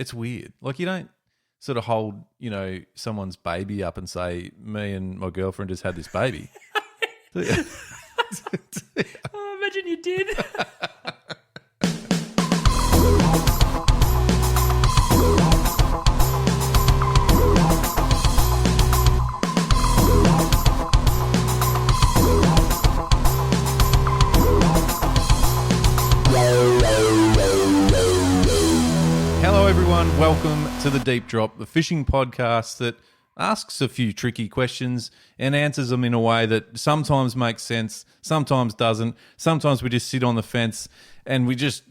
it's weird. Like you don't sort of hold, someone's baby up and say, me and my girlfriend just had this baby. Oh, imagine you did. Hello, everyone. Welcome to The Deep Drop, the fishing podcast that asks a few tricky questions and answers them in a way that sometimes makes sense, sometimes doesn't. Sometimes we just sit on the fence and we just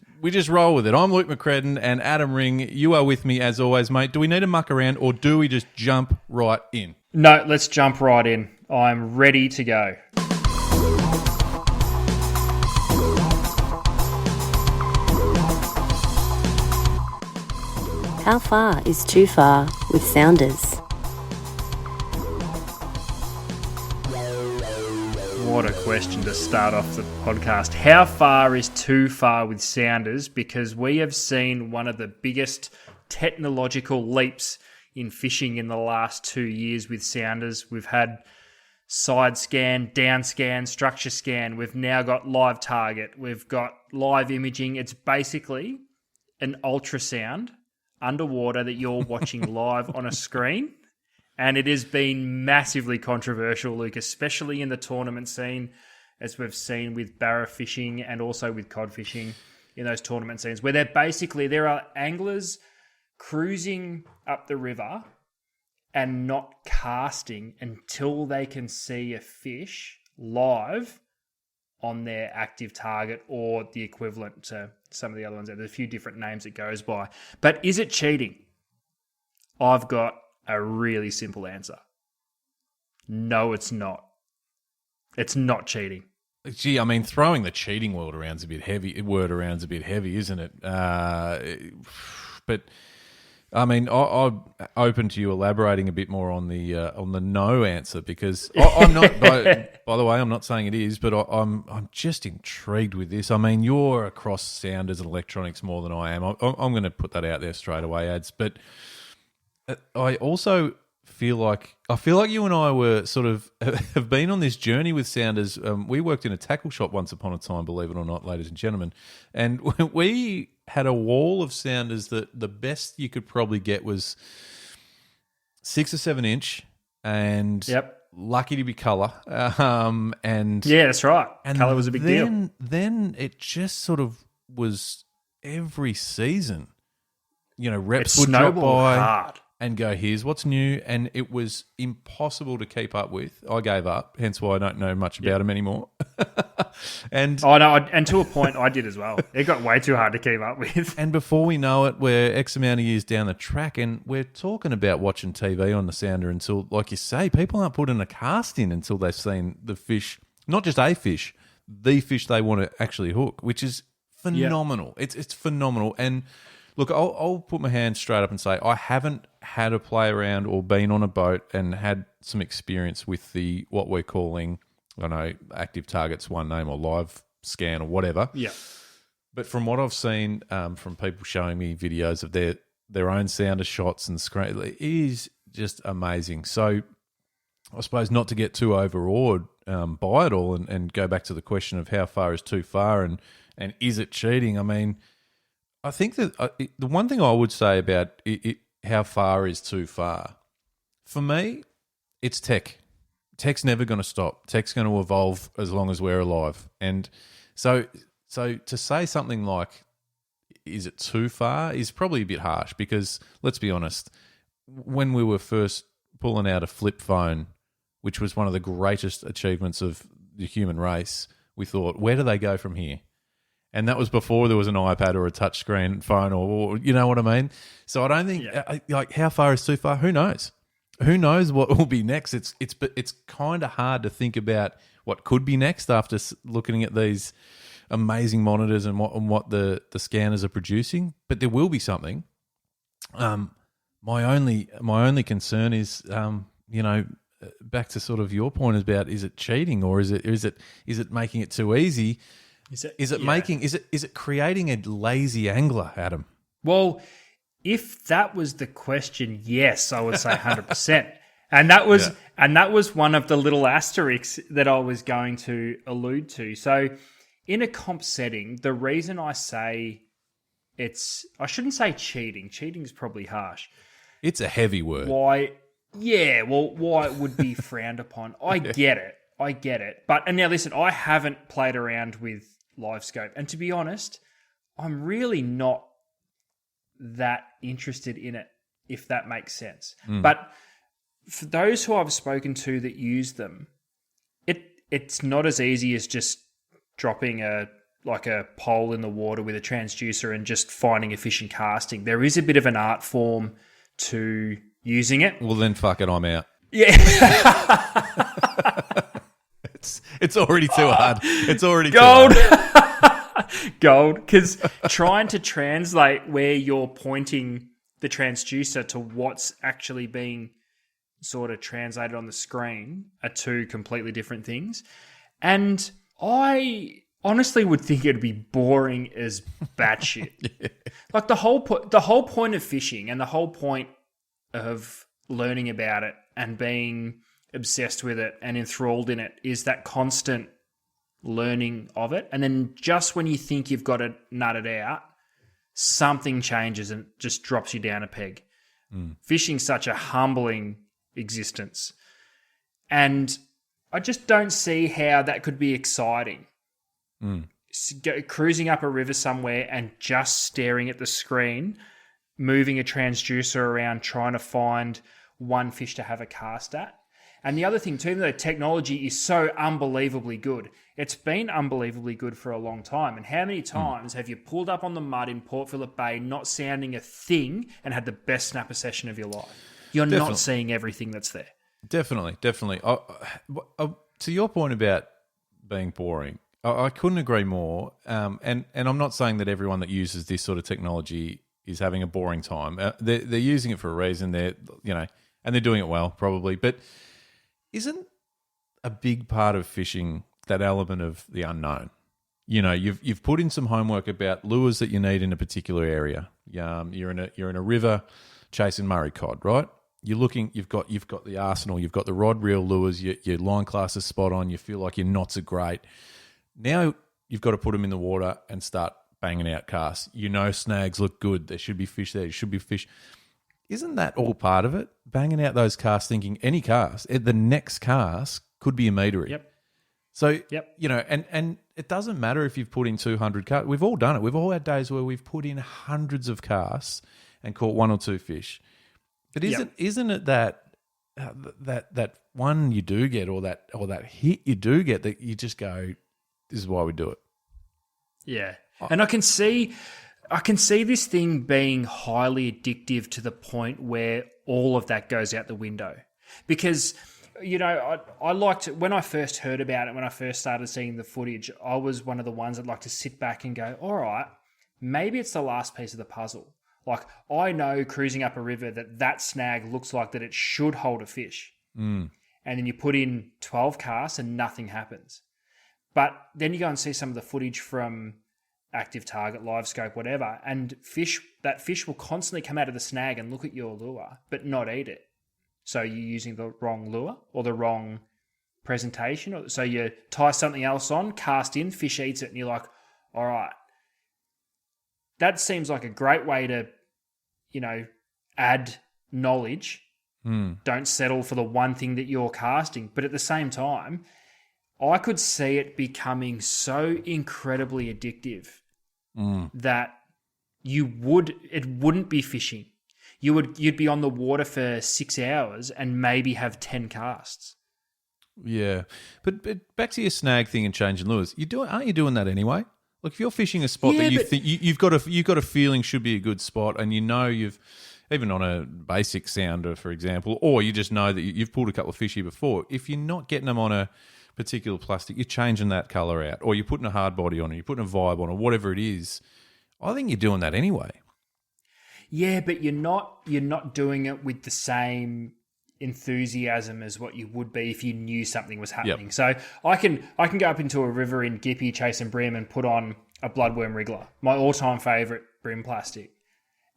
roll with it. I'm Luke McCredden and Adam Ring. You are with me as always, mate. Do we need to muck around or do we just jump right in? No, let's jump right in. I'm ready to go. How far is too far with Sounders? What a question to start off the podcast. How far is too far with Sounders? Because we have seen one of the biggest technological leaps in fishing in the last 2 years with Sounders. We've had side scan, down scan, structure scan. We've now got live target. We've got live imaging. It's basically an ultrasound underwater that you're watching live on a screen. And it has been massively controversial, Luke, especially in the tournament scene, as we've seen with barra fishing and also with cod fishing in those tournament scenes, where there are anglers cruising up the river and not casting until they can see a fish live on their active target or the equivalent to some of the other ones. There's a few different names it goes by. But is it cheating? I've got a really simple answer. No, it's not. It's not cheating. Gee, I mean, throwing the cheating word around's a bit heavy, isn't it? But I mean, I'm open to you elaborating a bit more on the no answer because I'm not. By the way, I'm not saying it is, but I'm just intrigued with this. I mean, you're across sounders and electronics more than I am. I'm going to put that out there straight away, Ads. But I also feel like you and I were sort of have been on this journey with sounders. We worked in a tackle shop once upon a time, believe it or not, ladies and gentlemen, and we had a wall of sounders that the best you could probably get was 6 or 7 inch, and lucky to be colour. And yeah, that's right. And colour was a big deal. Then it just sort of was every season. Reps would drop by hard and go, here's what's new, and it was impossible to keep up with. I gave up, hence why I don't know much about them anymore. And to a point, I did as well. It got way too hard to keep up with. And before we know it, we're X amount of years down the track, and we're talking about watching TV on the sounder until, like you say, people aren't putting a cast in until they've seen the fish, not just a fish, the fish they want to actually hook, which is phenomenal. Yeah. It's phenomenal. And look, I'll put my hand straight up and say I haven't had a play around or been on a boat and had some experience with what we're calling, I don't know, active targets, one name, or live scan or whatever. Yeah. But from what I've seen from people showing me videos of their own sounder shots and screen, it is just amazing. So I suppose not to get too overawed by it all and go back to the question of how far is too far and is it cheating? I mean, I think that the one thing I would say about how far is too far, for me, it's tech. Tech's never going to stop. Tech's going to evolve as long as we're alive. And so to say something like, is it too far, is probably a bit harsh because, let's be honest, when we were first pulling out a flip phone, which was one of the greatest achievements of the human race, we thought, where do they go from here? And that was before there was an iPad or a touchscreen phone or you know what I mean? So I don't think, like, how far is too far? Who knows? Who knows what will be next? It's kind of hard to think about what could be next after looking at these amazing monitors and what the scanners are producing. But there will be something. My only concern is, back to sort of your point about, is it cheating or is it making it too easy? Is it creating a lazy angler, Adam? Well, if that was the question, yes, I would say 100%. And that was one of the little asterisks that I was going to allude to. So in a comp setting, the reason I say I shouldn't say cheating. Cheating is probably harsh. It's a heavy word. Why it would be frowned upon. I get it. And now listen, I haven't played around with LiveScope. And to be honest, I'm really not that interested in it, if that makes sense. But for those who I've spoken to that use them, it's not as easy as just dropping a pole in the water with a transducer and just finding a fish and casting. There is a bit of an art form to using it. Well, then fuck it, I'm out. Yeah. It's already too hard. It's already Gold. too hard. Gold. Because trying to translate where you're pointing the transducer to what's actually being sort of translated on the screen are two completely different things. And I honestly would think it'd be boring as batshit. Yeah. Like the whole point of fishing and the whole point of learning about it and being obsessed with it and enthralled in it is that constant learning of it. And then just when you think you've got it nutted out, something changes and just drops you down a peg. Fishing's such a humbling existence. And I just don't see how that could be exciting. Cruising up a river somewhere and just staring at the screen, moving a transducer around, trying to find one fish to have a cast at. And the other thing too, the technology is so unbelievably good. It's been unbelievably good for a long time. And how many times have you pulled up on the mud in Port Phillip Bay, not sounding a thing, and had the best snapper session of your life? You're not seeing everything that's there. Definitely. To your point about being boring, I couldn't agree more. And I'm not saying that everyone that uses this sort of technology is having a boring time. They're using it for a reason. And they're doing it well, probably. But isn't a big part of fishing that element of the unknown? You've put in some homework about lures that you need in a particular area. You're in a river chasing Murray cod, right? You're looking. You've got the arsenal. You've got the rod reel lures. Your line class is spot on. You feel like your knots are great. Now you've got to put them in the water and start banging out casts. Snags look good. There should be fish there. There should be fish. Isn't that all part of it? Banging out those casts, thinking any cast, the next cast could be a meatery. Yep. So, and it doesn't matter if you've put in 200 casts. We've all done it. We've all had days where we've put in hundreds of casts and caught one or two fish. But isn't it that one you do get or that hit you do get that you just go, this is why we do it? Yeah. And I can see this thing being highly addictive to the point where all of that goes out the window. Because, I liked it when I first heard about it, when I first started seeing the footage, I was one of the ones that liked to sit back and go, all right, maybe it's the last piece of the puzzle. Like, I know cruising up a river that snag looks like that it should hold a fish. And then you put in 12 casts and nothing happens. But then you go and see some of the footage from Active Target, LiveScope, whatever, and that fish will constantly come out of the snag and look at your lure, but not eat it. So you're using the wrong lure or the wrong presentation. So you tie something else on, cast in, fish eats it, and you're like, all right. That seems like a great way to, add knowledge. Don't settle for the one thing that you're casting. But at the same time, I could see it becoming so incredibly addictive that it wouldn't be fishing. You'd be on the water for 6 hours and maybe have 10 casts. Yeah, but back to your snag thing and changing lures. Aren't you doing that anyway? Look, if you're fishing a spot that you think you've got a feeling should be a good spot, and you've even on a basic sounder, for example, or you just know that you've pulled a couple of fish here before. If you're not getting them on a particular plastic, you're changing that color out, or you're putting a hard body on it, you're putting a vibe on it, whatever it is. I think you're doing that anyway. Yeah, but you're not doing it with the same enthusiasm as what you would be if you knew something was happening. Yep. So I can go up into a river in Gippy chasing brim and put on a bloodworm wriggler, my all-time favourite brim plastic,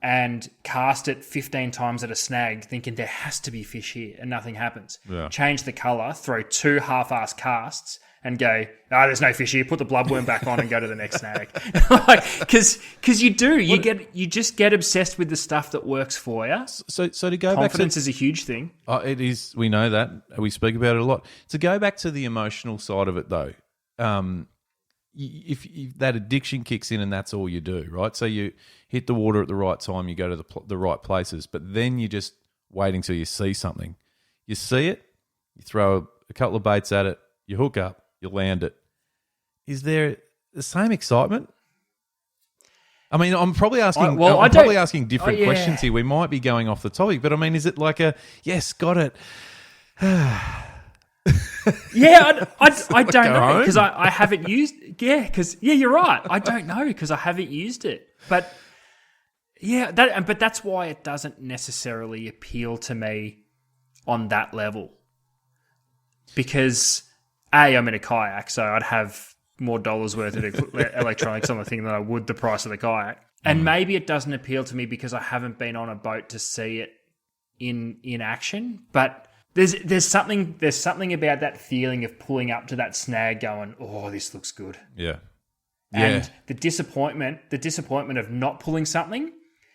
and cast it 15 times at a snag thinking there has to be fish here and nothing happens. Yeah. Change the colour, throw 2 half-ass casts and go, there's no fish here, put the bloodworm back on and go to the next snag. Because you just get obsessed with the stuff that works for you. So to go Confidence back is a huge thing. it is. We know that. We speak about it a lot. To go back to the emotional side of it, though, if that addiction kicks in and that's all you do, right? So you hit the water at the right time, you go to the right places, but then you just wait until you see something. You see it, you throw a couple of baits at it, you hook up, you land it. Is there the same excitement? I mean, I'm probably asking. I'm probably asking different questions here. We might be going off the topic, but I mean, is it like a yes, got it? Yeah, I don't know because I haven't used. Yeah, because you're right. I don't know because I haven't used it. But yeah, but that's why it doesn't necessarily appeal to me on that level. Because I'm in a kayak, so I'd have more dollars worth of electronics on the thing than I would the price of the kayak. And maybe it doesn't appeal to me because I haven't been on a boat to see it in action. But there's something about that feeling of pulling up to that snag going, oh, this looks good. Yeah. And the disappointment of not pulling something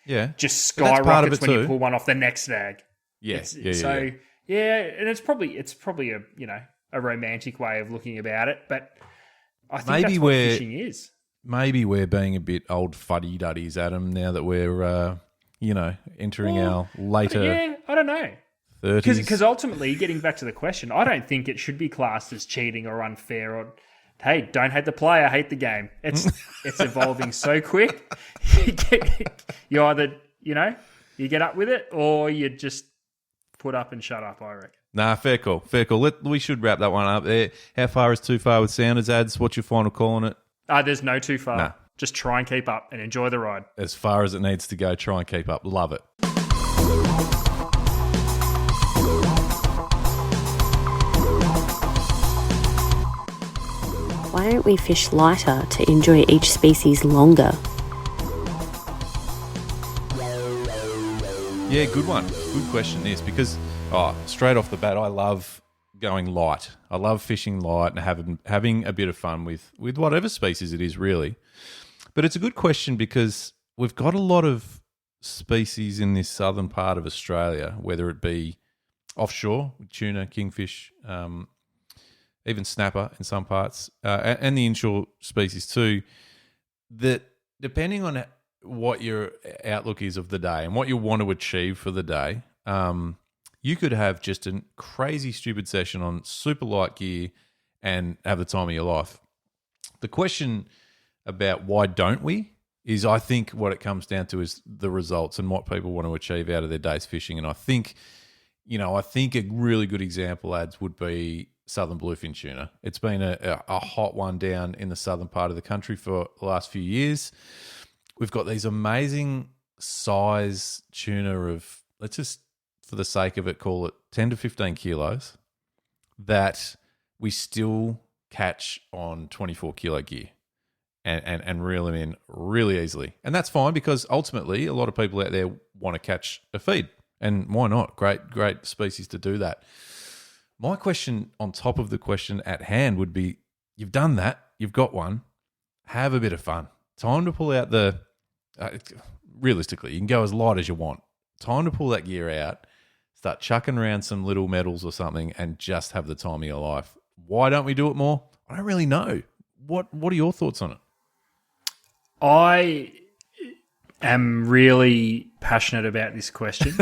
just But skyrockets when you pull one off the next snag. Yeah. And it's probably a romantic way of looking about it, but I think that's what fishing is. Maybe we're being a bit old fuddy-duddies, Adam, now that we're, entering our later Yeah, I don't know. 30s. Because ultimately, getting back to the question, I don't think it should be classed as cheating or unfair or, hey, don't hate the player, hate the game. It's evolving so quick. You either, you get up with it or you just put up and shut up, I reckon. Nah, fair call. We should wrap that one up there. How far is too far with Sounders ads? What's your final call on it? There's no too far. Nah. Just try and keep up and enjoy the ride. As far as it needs to go, try and keep up. Love it. Why don't we fish lighter to enjoy each species longer? Yeah, good one. Good question, this, because straight off the bat, I love going light. I love fishing light and having a bit of fun with whatever species it is, really. But it's a good question because we've got a lot of species in this southern part of Australia, whether it be offshore, tuna, kingfish, even snapper in some parts, and the inshore species too, that depending on what your outlook is of the day and what you want to achieve for the day, you could have just a crazy stupid session on super light gear and have the time of your life. The question about why don't we is, I think what it comes down to is the results and what people want to achieve out of their day's fishing. And I think a really good example, ads, would be southern bluefin tuna. It's been a hot one down in the southern part of the country for the last few years. We've got these amazing size tuna of, let's just, for the sake of it, call it 10 to 15 kilos, that we still catch on 24 kilo gear and reel them in really easily. And that's fine because ultimately a lot of people out there want to catch a feed. And why not? Great species to do that. My question on top of the question at hand would be, you've done that, you've got one, have a bit of fun. Time to pull out the, realistically, you can go as light as you want. Time to pull that gear out, start chucking around some little metals or something and just have the time of your life. Why don't we do it more? I don't really know. What are your thoughts on it? I am really passionate about this question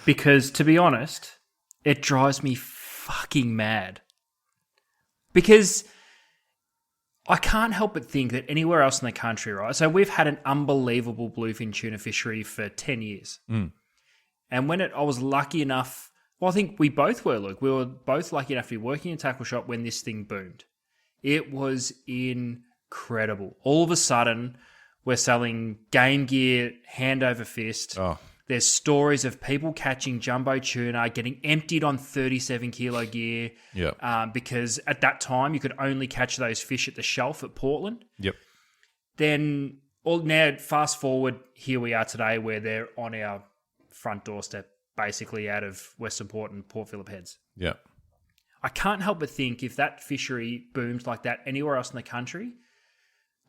because, to be honest, it drives me fucking mad. Because I can't help but think that anywhere else in the country, right? So we've had an unbelievable bluefin tuna fishery for 10 years. Mm. And when I was lucky enough, well, I think we both were, Luke. We were both lucky enough to be working in a tackle shop when this thing boomed. It was incredible. All of a sudden, we're selling game gear hand over fist. Oh. There's stories of people catching jumbo tuna, getting emptied on 37 kilo gear. Yep. Because at that time, you could only catch those fish at the shelf at Portland. Yep. Then now fast forward, here we are today where they're on our front doorstep, basically out of Western Port and Port Phillip Heads. Yeah. I can't help but think if that fishery boomed like that anywhere else in the country,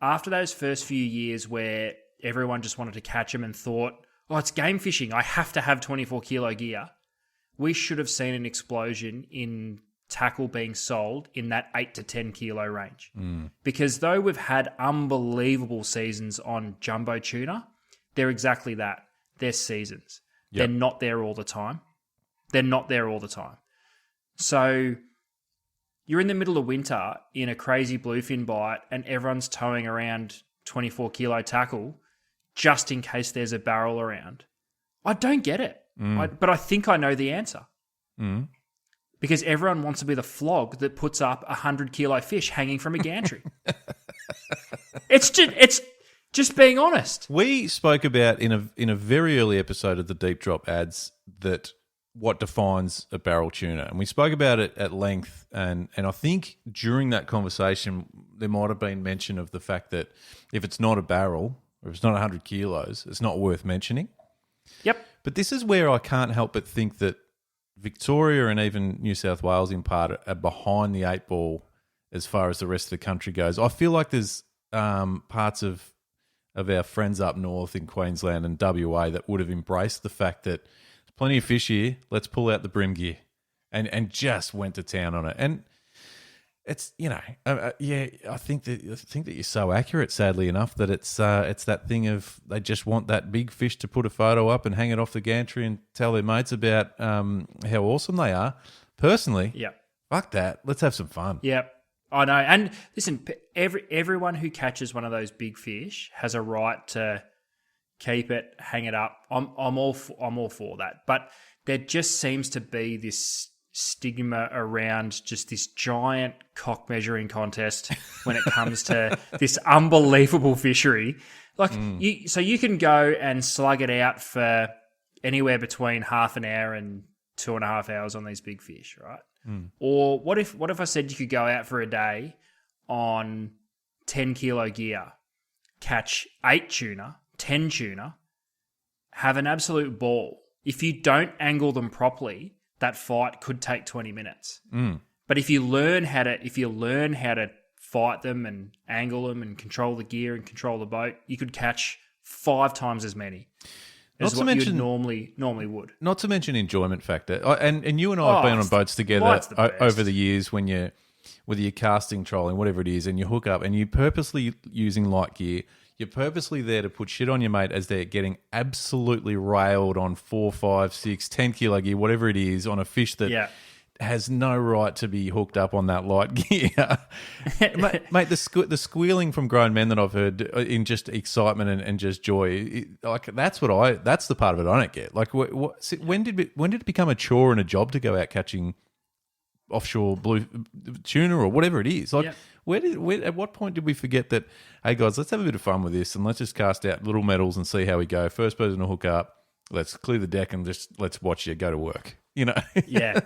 after those first few years where everyone just wanted to catch them and thought, oh, it's game fishing, I have to have 24 kilo gear, we should have seen an explosion in tackle being sold in that 8 to 10 kilo range. Because though we've had unbelievable seasons on jumbo tuna, they're exactly that. They're seasons. Yep. They're not there all the time. So you're in the middle of winter in a crazy bluefin bite and everyone's towing around 24 kilo tackle just in case there's a barrel around. I don't get it. But I think I know the answer. Because everyone wants to be the flog that puts up 100 kilo fish hanging from a gantry. It's just being honest. We spoke about in a very early episode of the Deep Drop ads that what defines a barrel tuna, and we spoke about it at length. And I think during that conversation there might have been mention of the fact that if it's not a barrel or if it's not 100 kilos, it's not worth mentioning. Yep. But this is where I can't help but think that Victoria and even New South Wales in part are behind the 8 ball as far as the rest of the country goes. I feel like there's parts of our friends up north in Queensland and WA that would have embraced the fact that there's plenty of fish here, let's pull out the brim gear, and just went to town on it. And it's, I think that you're so accurate, sadly enough, that it's that thing of they just want that big fish to put a photo up and hang it off the gantry and tell their mates about how awesome they are. Personally, fuck that. Let's have some fun. Yep. I know. And listen, everyone who catches one of those big fish has a right to keep it, hang it up. I'm all for that. But there just seems to be this stigma around just this giant cock measuring contest when it comes to this unbelievable fishery. Like, you can go and slug it out for anywhere between half an hour and 2.5 hours on these big fish, right? Or what if I said you could go out for a day on 10 kilo gear, catch 8 tuna, 10 tuna, have an absolute ball. If you don't angle them properly, that fight could take 20 minutes. But if you learn how to fight them and angle them and control the gear and control the boat, you could catch 5 times as many as what you normally would. Not to mention enjoyment factor. And you and I have been on boats together over the years when whether you're casting, trolling, whatever it is, and you hook up and you're purposely using light gear. You're purposely there to put shit on your mate as they're getting absolutely railed on 4, 5, 6, 10 kilo gear, whatever it is, on a fish that has no right to be hooked up on that light gear. mate, the squealing from grown men that I've heard in just excitement and just joy, that's the part of it I don't get. Like, when did it become a chore and a job to go out catching offshore blue tuna or whatever it is? Like, at what point did we forget that, hey guys, let's have a bit of fun with this and let's just cast out little medals and see how we go. First person to hook up, let's clear the deck and just let's watch you go to work. Yeah.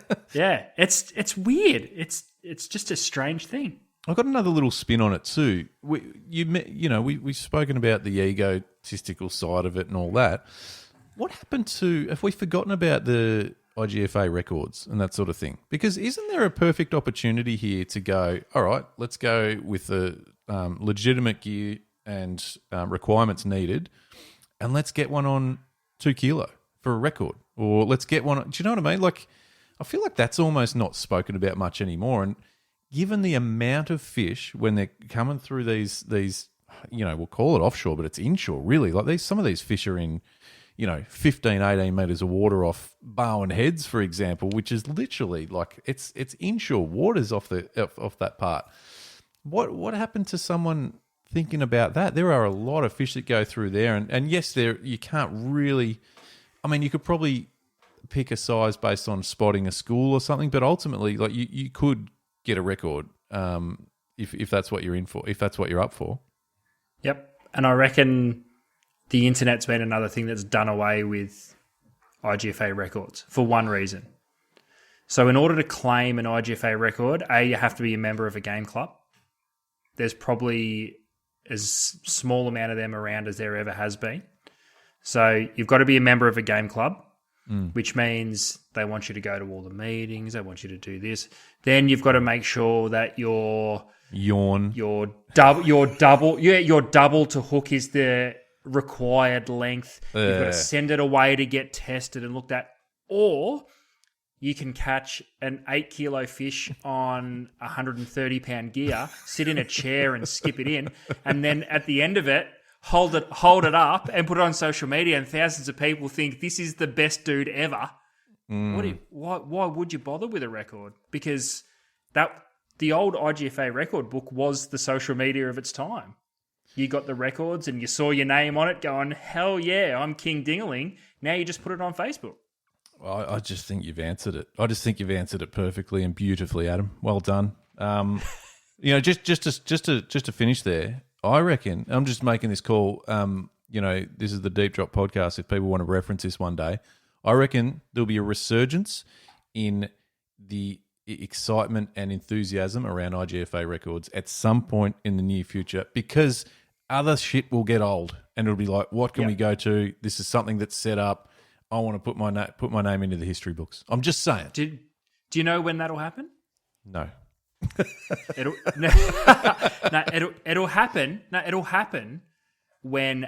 It's weird. It's just a strange thing. I've got another little spin on it too. We've spoken about the egotistical side of it and all that. What happened to? Have we forgotten about the IGFA records and that sort of thing? Because isn't there a perfect opportunity here to go, all right, let's go with the legitimate gear and requirements needed, and let's get one on 2 kilo for a record, or let's get one. Do you know what I mean? Like, I feel like that's almost not spoken about much anymore. And given the amount of fish when they're coming through these, we'll call it offshore, but it's inshore really. Like some of these fish are in, 15, 18 metres of water off Barwon Heads, for example, which is literally like it's inshore waters off that part. What happened to someone thinking about that? There are a lot of fish that go through there, and yes, you can't really. I mean, you could probably pick a size based on spotting a school or something, but ultimately, like you could get a record if that's what you're in for, if that's what you're up for. Yep, and I reckon the internet's been another thing that's done away with IGFA records for one reason. So in order to claim an IGFA record, you have to be a member of a game club. There's probably as small amount of them around as there ever has been. So you've got to be a member of a game club, which means they want you to go to all the meetings. They want you to do this. Then you've got to make sure that your double to hook is the required length. You've got to send it away to get tested and looked at. Or you can catch an 8-kilo fish on 130-pound gear, sit in a chair and skip it in, and then at the end of it, hold it up and put it on social media, and thousands of people think this is the best dude ever. Why would you bother with a record? Because the old IGFA record book was the social media of its time. You got the records and you saw your name on it going, hell yeah, I'm King Dingaling. Now you just put it on Facebook. I just think you've answered it. I just think you've answered it perfectly and beautifully, Adam. Well done. Just to finish there, I reckon I'm just making this call. This is the Deep Drop podcast. If people want to reference this one day, I reckon there'll be a resurgence in the excitement and enthusiasm around IGFA records at some point in the near future, because other shit will get old and it'll be like, what can we go to? This is something that's set up. I want to put my name into the history books. I'm just saying. Do you know when that'll happen? No. It'll happen. No, it'll happen when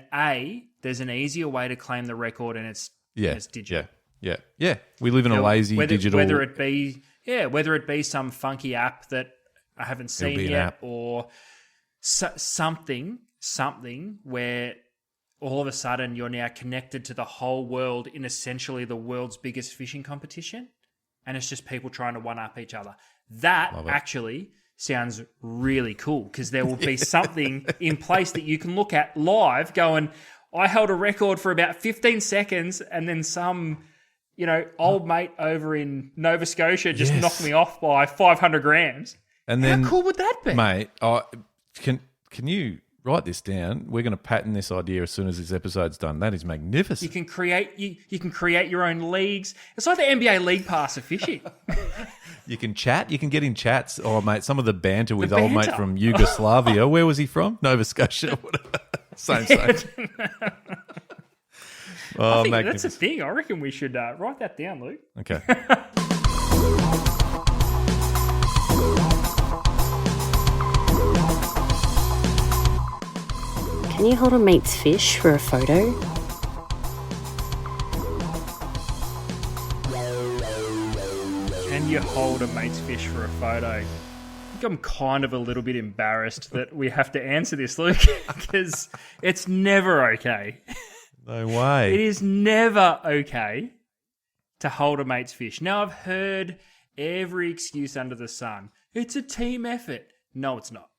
there's an easier way to claim the record and it's digital. Yeah. We live in a lazy digital. Whether it be some funky app that I haven't seen yet, or something where all of a sudden you're now connected to the whole world in essentially the world's biggest fishing competition, and it's just people trying to one-up each other. That actually sounds really cool, because there will be something in place that you can look at live going, I held a record for about 15 seconds and then some, old mate over in Nova Scotia just knocked me off by 500 grams. And then, how cool would that be? Mate, can you write this down? We're going to patent this idea as soon as this episode's done. That is magnificent. You can create your own leagues. It's like the NBA League Pass of fishing. You can chat. You can get in chats. Oh, mate, some of the banter with old mate from Yugoslavia. Where was he from? Nova Scotia. Same. I think that's a thing. I reckon we should write that down, Luke. Okay. Can you hold a mate's fish for a photo? Can you hold a mate's fish for a photo? I think I'm kind of a little bit embarrassed that we have to answer this, Luke, because it's never okay. No way. It is never okay to hold a mate's fish. Now, I've heard every excuse under the sun. It's a team effort. No, it's not.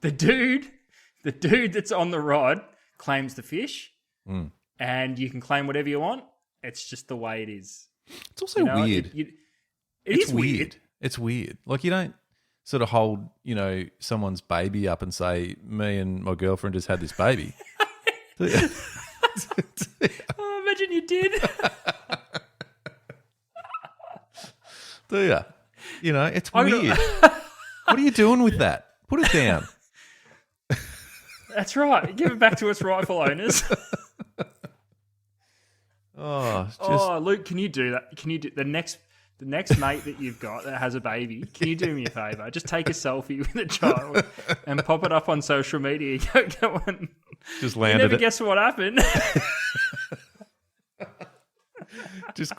The dude that's on the rod claims the fish, and you can claim whatever you want. It's just the way it is. It's also weird. It's weird. It's weird. Like, you don't sort of hold, someone's baby up and say, me and my girlfriend just had this baby. Oh, imagine you did. Do you? It's weird. What are you doing with that? Put it down. That's right. Give it back to its rightful owners. Luke, can you do that? Can you do the next mate that you've got that has a baby? Can you do me a favour? Just take a selfie with a child and pop it up on social media. Go on. Just landed. You never guess what happened. Just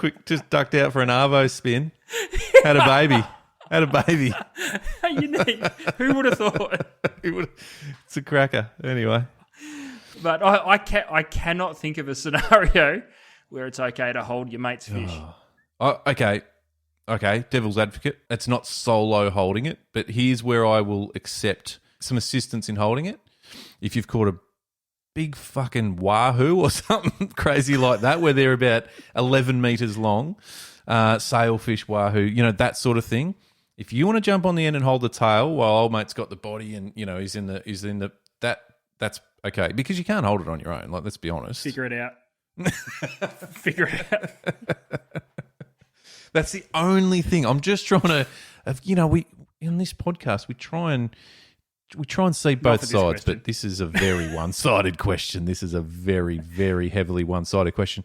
ducked out for an Arvo spin. Had a baby. Unique. Who would have thought? It's a cracker. Anyway. But I cannot think of a scenario where it's okay to hold your mate's fish. Okay, devil's advocate. It's not solo holding it, but here's where I will accept some assistance in holding it. If you've caught a big fucking wahoo or something crazy like that, where they're about 11 meters long, sailfish, wahoo, that sort of thing. If you want to jump on the end and hold the tail while old mate's got the body and he's in the that's okay, because you can't hold it on your own. Like, let's be honest. Figure it out. That's the only thing. I'm just trying to, we in this podcast we try and try and see both for this sides, question. but this is a very one-sided question. This is a very, very heavily one-sided question.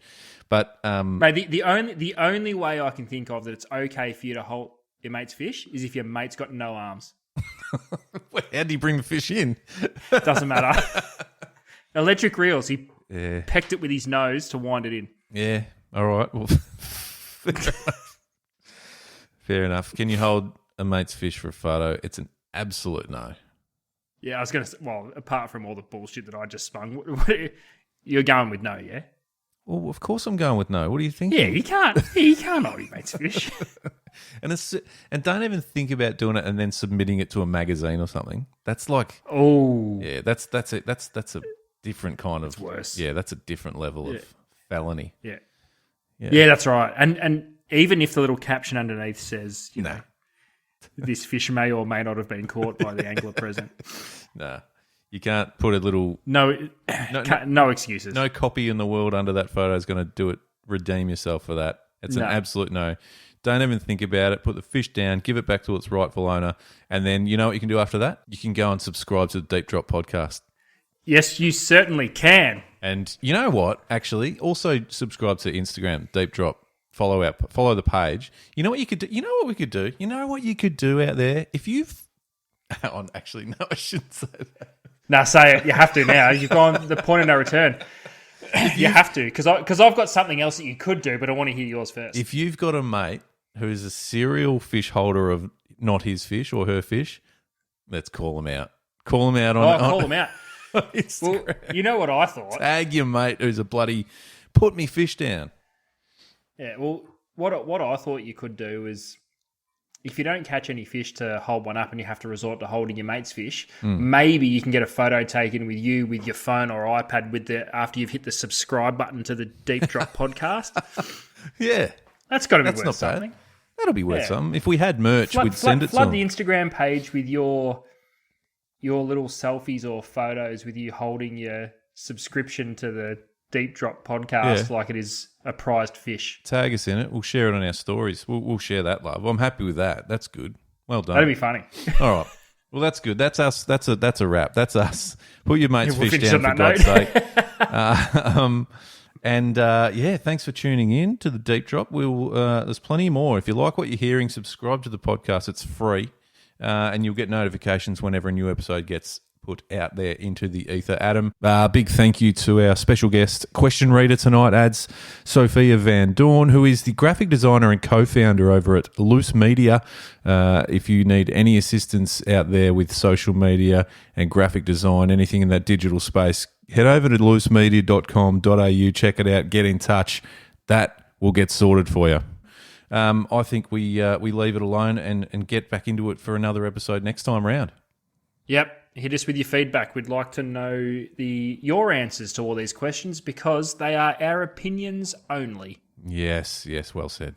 But Mate, the only way I can think of that it's okay for you to hold your mate's fish is if your mate's got no arms. how do you bring the fish in? Doesn't matter. Electric reels. He Yeah, pecked it with his nose to wind it in. yeah. All right. Well, fair enough. Can you hold a mate's fish for a photo? It's an absolute no. Yeah, I was going to say, well, apart from all the bullshit that I just spun, you're going with no, yeah? Well, of course I'm going with no. What do you think? Yeah, you can't hold your mate's fish. And don't even think about doing it and then submitting it to a magazine or something. That's like, Oh. yeah, that's a different kind of. It's worse. Yeah, that's a different level of felony. Yeah. Yeah. Yeah, that's right. And even if the little caption underneath says, you No. know, this fish may or may not have been caught by the angler present. No, you can't put a little No excuses. no copy in the world under that photo is going to do it. Redeem yourself for that. It's an No. absolute no. Don't even think about it. Put the fish down, give it back to its rightful owner, and then you know what you can do after that? You can go and subscribe to the Deep Drop podcast. Yes, you certainly can. And you know what? Actually, also subscribe to Instagram, Deep Drop. Follow the page. You know what you could do? You know what we could do? You know what you could do out there? If you've... Actually, no, I shouldn't say that. No, say it. You have to now. You've gone the point of no return. You have to, because I've got something else that you could do, but I want to hear yours first. If you've got a mate who's a serial fish holder of not his fish or her fish, let's call them out. Call them out on call them out. Well, Instagram. you know what I thought? Tag your mate who's a bloody put me fish down. Yeah, well, what I thought you could do is, if you don't catch any fish to hold one up and you have to resort to holding your mate's fish, maybe you can get a photo taken with you with your phone or iPad after you've hit the subscribe button to the Deep Drop podcast. Yeah. That's got to be That's worth not bad. something. That'll be worth Yeah. something. If we had merch, we'd send it to flood them. the Instagram page with your little selfies or photos with you holding your subscription to the Deep Drop podcast like it is a prized fish. Tag us in it. We'll share it on our stories. We'll share that love. I'm happy with that. That's good. Well done. That'd be funny. All right. Well, that's good. That's us. That's a wrap. That's us. Put your mate's We'll fish finish down on for that God's sake. Yeah, thanks for tuning in to the Deep Drop. There's plenty more. If you like what you're hearing, subscribe to the podcast. It's free, and you'll get notifications whenever a new episode gets put out there into the ether. Adam, big thank you to our special guest question reader tonight, Ads Sophia Van Dorn, who is the graphic designer and co-founder over at Loose Media. If you need any assistance out there with social media and graphic design, anything in that digital space, head over to loosemedia.com.au, check it out, get in touch. That will get sorted for you. I think we leave it alone and get back into it for another episode next time round. Yep. Hit us with your feedback. We'd like to know your answers to all these questions because they are our opinions only. Yes, well said.